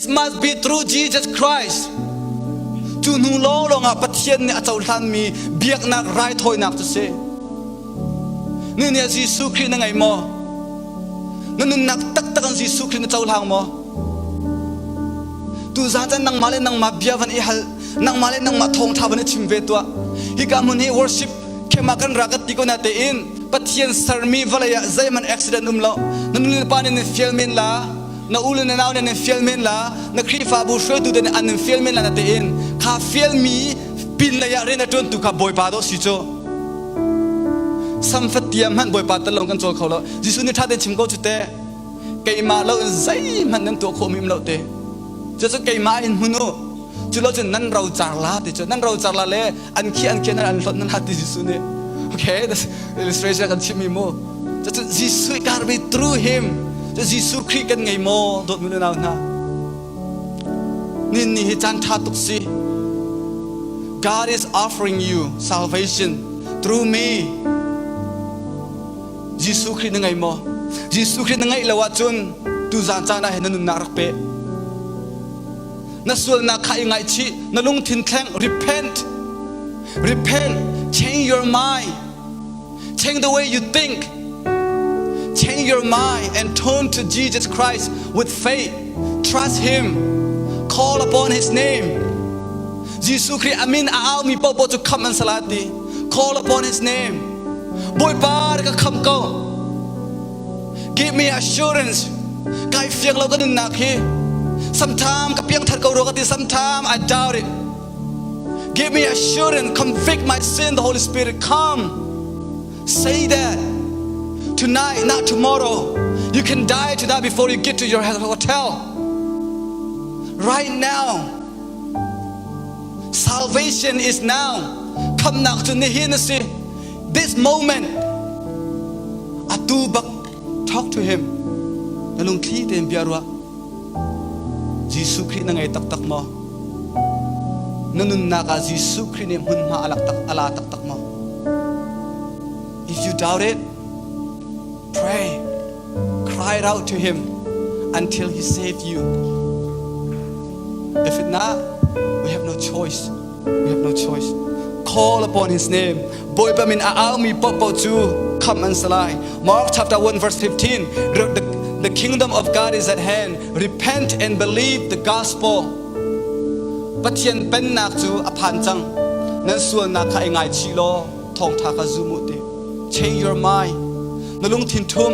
It must be through Jesus Christ. Tu nu lo lo nga pathian ni achau hlan mi biak nak rai thoi nak to se. Ni ni Jesus Christ na ngai mo. Nun nak tak tak ang Jesus Christ na chau hlang mo. Tu za chan nang male nang ma biavan I hal nang male nang ma thong thaban chimve to. Hi ka mun hi worship ke makan ragat ti ko na te in pathian sarmi valaya zaiman accident lo. Nun pa ni filmin la. Na ulen na naw na filmin la na krifa bu shwe tu den an filmin la na te in kha filmi pin la ya re na ton tu kha Bawipa do si cho sam fatiam han Bawipa ta long kan chol kholo jisu ni tha de chim ko chu te kai ma lo zai man nan to kho mim lo te je chu kai ma in hunu chu lo chen nan rau char la te chu nan rau char la le an khi an an lot nan ha ti jisu ne. Okay, this illustration kan chim mi mo chu jisu got be through him. Jesus Christ kan ngai mo dot mulu na na nin ni chan tha tuk si God is offering you salvation through me. Jesus Christ ngai mo Jesus Christ ngai lawa chun tu zan cha na hen nun na rak pe na sul na khai ngai chi na lung thin thleng repent change your mind, change the way you think. Change your mind and turn to Jesus Christ with faith. Trust Him. Call upon His name. Jesus Christ, Amin Aumi Paoh to come and salati. Call upon His name. Bawipa ka Khamh ko. Give me assurance. Kai fiang lo ka nun nak hi. Sometime ka piang thar ko ro ka ti. Sometime I doubt it. Give me assurance. Convict my sin. The Holy Spirit come. Say that. Tonight, not tomorrow. You can die tonight before you get to your hotel. Right now. Salvation is now. Come now to Nehi. This moment. Atu bak talk to him. Nalung thi tem biarwa. Jesus Christ na ngay tak tak mo. Nanun naka Jesus Christ ni hun ma alak tak ala tak tak mo. If you doubt it, pray, cry out to Him until He saved you. If not, we have no choice. We have no choice. Call upon His name. Bawipa min Aumi Paoh to come and salai. Mark chapter 1 verse 15. The kingdom of God is at hand. Repent and believe the gospel. Pathian pen nak chu aphan chang. Nan sual nak kha ngai chi lo thong tha ka zumu te. Change your mind. Nalung thin thum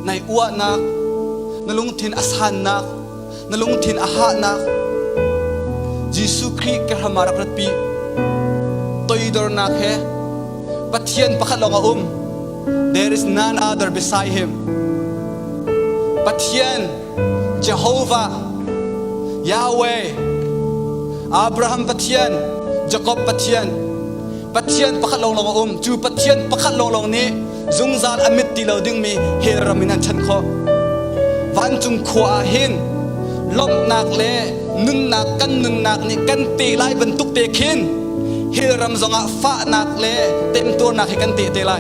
nai uwa nak nalung thin asan nak nalung thin aha nak Jesus Christ ka hamara pratpi toidor nak he pathian pakhalong there is none other beside him. Pathian Jehovah Yahweh Abraham pathian Jacob pathian pakhalong chu pathian pakhalong ni zungzal amit ti lo ding mi he raminan chan kho van chung khwa hin lom nak le nun nak ni kan ti lai ban tuk te khin he ram zonga fa nak le tem tur nak he kan ti te lai.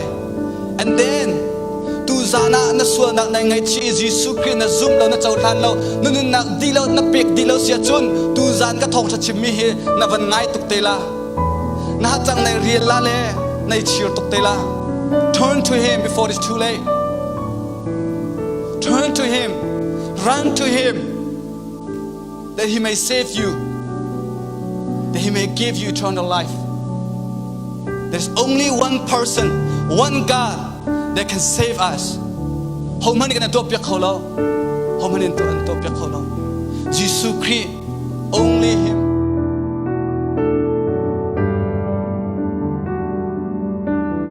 And then tu zana na sual nak nai ngai chi Jesus Christ na zum lo na chau than lo nun nak di lo na pek di lo sia chun tu zan ka thong tha chim mi he na van ngai tuk te la na chang nai riel la le nai chir tuk te la. Turn to Him before it's too late. Turn to Him. Run to Him. That He may save you. That He may give you eternal life. There's only one person, one God that can save us. How many can do? How many can do? Jesus Christ, only Him.